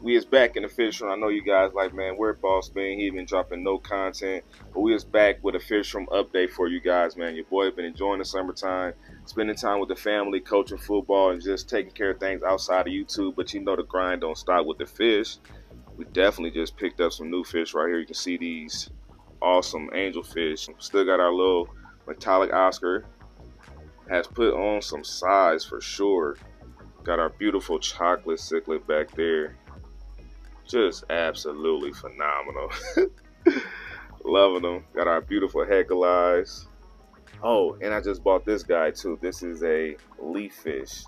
We is back in the fish room. I know you guys like, man, where Boss been? He been dropping no content, but we is back with a fish room update for you guys, man. Your boy been enjoying the summertime, spending time with the family, coaching football, and just taking care of things outside of YouTube. But you know the grind don't stop with the fish. We definitely just picked up some new fish right here. You can see these awesome angelfish. Still got our little metallic Oscar. Has put on some size for sure. Got our beautiful chocolate cichlid back there. Just absolutely phenomenal. Loving them. Got our beautiful heckle eyes. Oh, and I just bought this guy too. This is a leaf fish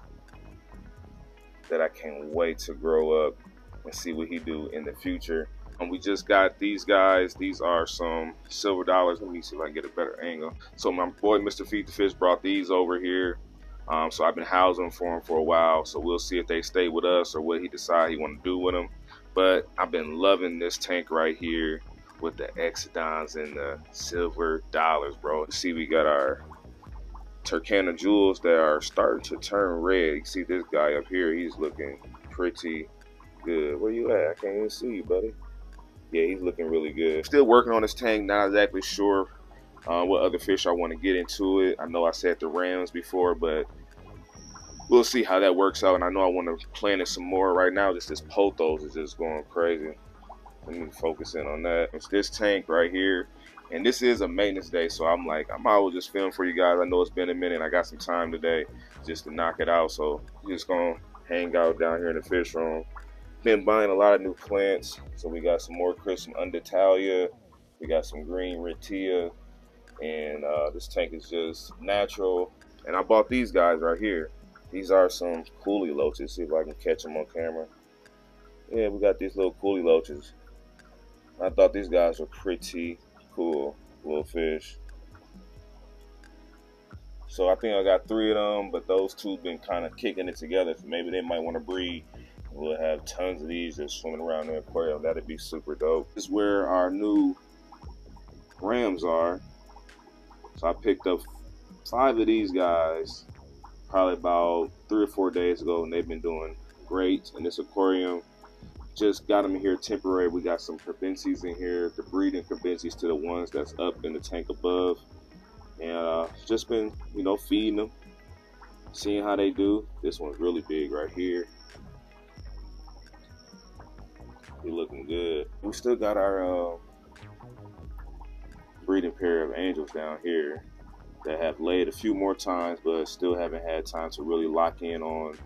that I can't wait to grow up and see what he do in the future. And we just got these guys. These are some silver dollars. Let me see if I can get a better angle. So my boy Mr. Feed the Fish brought these over here. So I've been housing them for him for a while. So we'll see if they stay with us or what he decide he want to do with them. But I've been loving this tank right here with the Exodons and the silver dollars, bro. You see we got our Turkana jewels that are starting to turn red. You see this guy up here, he's looking pretty good. Where you at? I can't even see you, buddy. Yeah, he's looking really good. Still working on this tank, not exactly sure what other fish I want to get into it. I know I said the rams before, but we'll see how that works out. And I know I want to plant it some more. Right now, just this pothos is just going crazy. Let me focus in on that. It's this tank right here. And this is a maintenance day, so I'm like, I might as well just film for you guys. I know it's been a minute. I got some time today just to knock it out. So I'm just going to hang out down here in the fish room. Been buying a lot of new plants. So we got some more crisp Unditalia. We got some green Retia. And this tank is just natural. And I bought these guys right here. These are some coolie loaches. See if I can catch them on camera. Yeah, we got these little coolie loaches. I thought these guys were pretty cool little fish. So I think I got 3 of them, but those 2 been kind of kicking it together. So maybe they might want to breed. We'll have tons of these just swimming around the aquarium. That'd be super dope. This is where our new rams are. So I picked up 5 of these guys probably about 3 or 4 days ago, and they've been doing great in this aquarium. Just got them in here temporary. We got some Carbensis in here, the breeding Carbensis to the ones that's up in the tank above. And just been, you know, feeding them, seeing how they do. This one's really big right here. He looking good. We still got our breeding pair of angels down here that have laid a few more times, but still haven't had time to really lock in on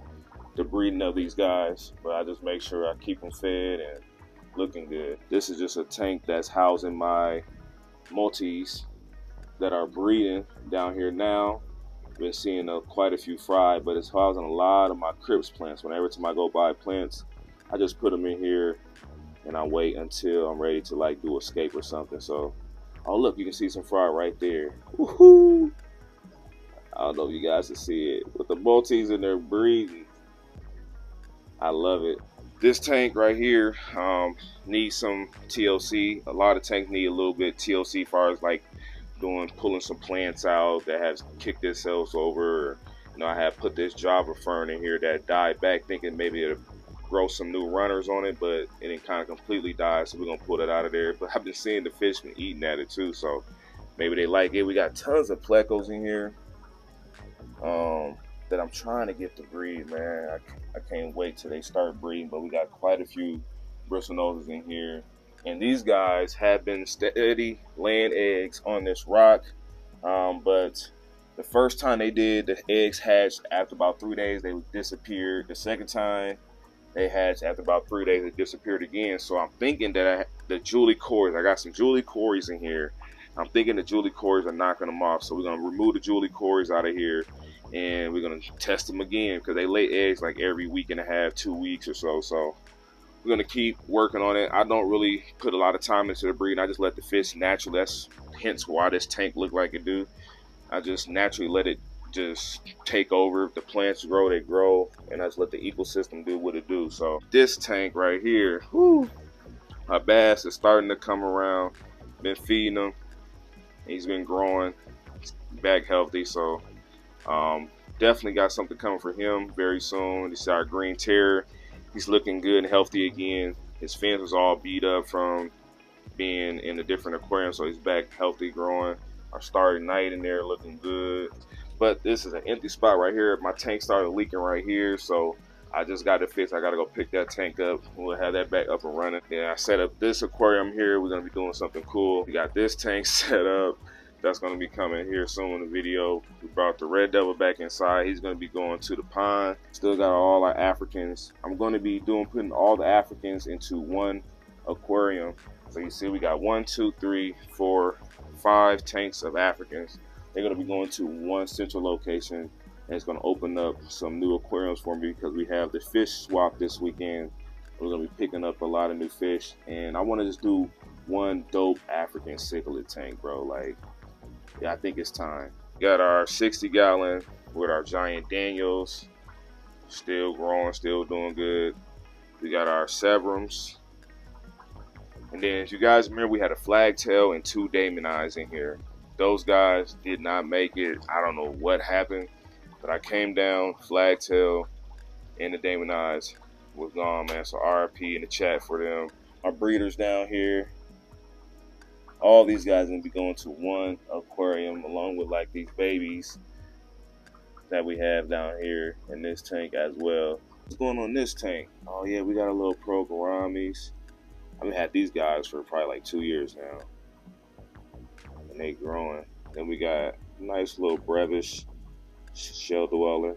the breeding of these guys. But I just make sure I keep them fed and looking good. This is just a tank that's housing my multis that are breeding down here now. Been seeing quite a few fry, but it's housing a lot of my Crips plants. Whenever time I go buy plants, I just put them in here and I wait until I'm ready to like do escape or something. So, oh look, you can see some fry right there. Woohoo! I don't know if you guys can see it, but the multis in there breeding. I love it. This tank right here needs some TLC. A lot of tanks need a little bit TLC as far as like pulling some plants out that has kicked themselves over. You know, I had put this Java fern in here that died back, thinking maybe it'll grow some new runners on it, but it kind of completely died, so we're gonna pull it out of there. But I've been seeing the fish been eating at it too, so maybe they like it. We got tons of plecos in here that I'm trying to get to breed, man. I can't wait till they start breeding, but we got quite a few bristlenoses in here. And these guys have been steady laying eggs on this rock, but the first time they did, the eggs hatched after about 3 days, they disappeared. The second time they hatched after about 3 days, they disappeared again. So I'm thinking that the Julie Cories, I got some Julie Cories in here. I'm thinking the Julie Cories are knocking them off. So we're gonna remove the Julie Cories out of here and we're gonna test them again because they lay eggs like every week and a half, 2 weeks or so. So we're gonna keep working on it. I don't really put a lot of time into the breeding. I just let the fish naturally. That's hence why this tank look like it do. I just naturally let it just take over. If the plants grow, they grow, and I just let the ecosystem do what it do. So this tank right here, whoo, my bass is starting to come around. Been feeding him. He's been growing back healthy. So definitely got something coming for him very soon. This is our green terror. He's looking good and healthy again. His fins was all beat up from being in a different aquarium, so he's back healthy, growing. Our starry night in there looking good. But this is an empty spot right here. My tank started leaking right here, so I just got it fixed. I got to go pick that tank up. We'll have that back up and running. Yeah, I set up this aquarium here. We're going to be doing something cool. We got this tank set up. That's going to be coming here soon in the video. We brought the red devil back inside. He's going to be going to the pond. Still got all our Africans. I'm going to be putting all the Africans into one aquarium. So you see we got 1, 2, 3, 4, 5 tanks of Africans. They're going to be going to one central location, and it's going to open up some new aquariums for me because we have the fish swap this weekend. We're going to be picking up a lot of new fish, and I want to just do one dope African cichlid tank, bro. Like, yeah, I think it's time. Got our 60-gallon with our giant Daniels, still growing, still doing good. We got our Severums. And then, as you guys remember, we had a flagtail and 2 Damon eyes in here. Those guys did not make it. I don't know what happened, but I came down, flagtail and the Damon eyes was gone, man. So RIP in the chat for them. Our breeders down here. All these guys are gonna be going to one aquarium along with like these babies that we have down here in this tank as well. What's going on in this tank? Oh yeah, we got a little pro gouramis. I've had these guys for probably like 2 years now, and they growing. Then we got a nice little brevish shell dweller,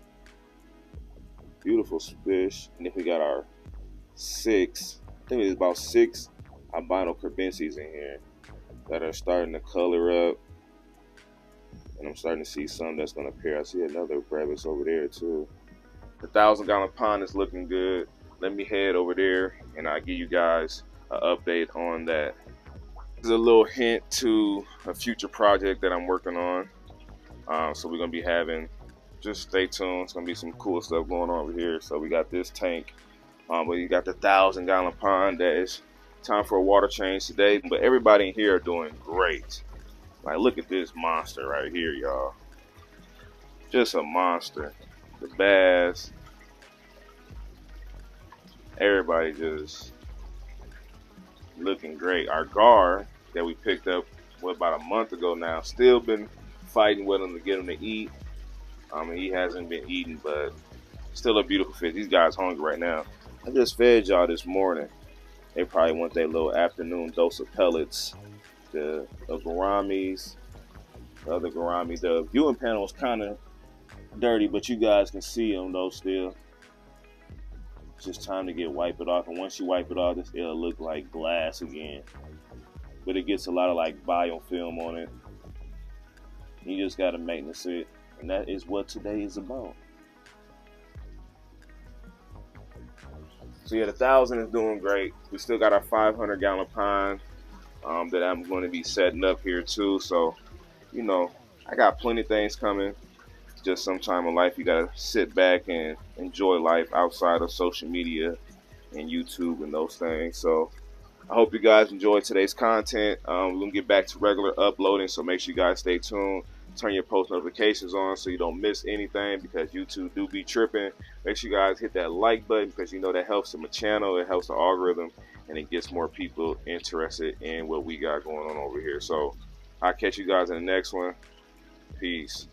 beautiful fish. And then we got our 6, I think it's about 6 albino carbenses in here that are starting to color up, and I'm starting to see some that's going to pair. I see another brevis over there too. The 1,000-gallon pond is looking good. Let me head over there and I'll give you guys an update on that. This is a little hint to a future project that I'm working on. So we're going to be having, just stay tuned. It's going to be some cool stuff going on over here. So we got this tank, but you got the 1,000-gallon pond that is time for a water change today. But everybody in here are doing great. Like, look at this monster right here, y'all. Just a monster. The bass. Everybody just looking great. Our gar that we picked up about a month ago now, still been fighting with him to get him to eat. He hasn't been eating, but still a beautiful fish. These guys hungry right now. I just fed y'all this morning. They probably want their little afternoon dose of pellets. The gouramis, the other gourami. The viewing panel is kind of dirty, but you guys can see them though still. It's just time to wipe it off, and once you wipe it off, it'll look like glass again. But it gets a lot of like biofilm on it. You just gotta maintenance it, and that is what today is about. So yeah, the 1,000 is doing great. We still got our 500-gallon pond that I'm going to be setting up here too. So, you know, I got plenty of things coming. Just sometime in life you gotta sit back and enjoy life outside of social media and YouTube and those things. So I hope you guys enjoyed today's content. We're gonna get back to regular uploading, so make sure you guys stay tuned. Turn your post notifications on so you don't miss anything, because YouTube do be tripping. Make sure you guys hit that like button, because you know that helps my channel, it helps the algorithm, and it gets more people interested in what we got going on over here. So I'll catch you guys in the next one. Peace.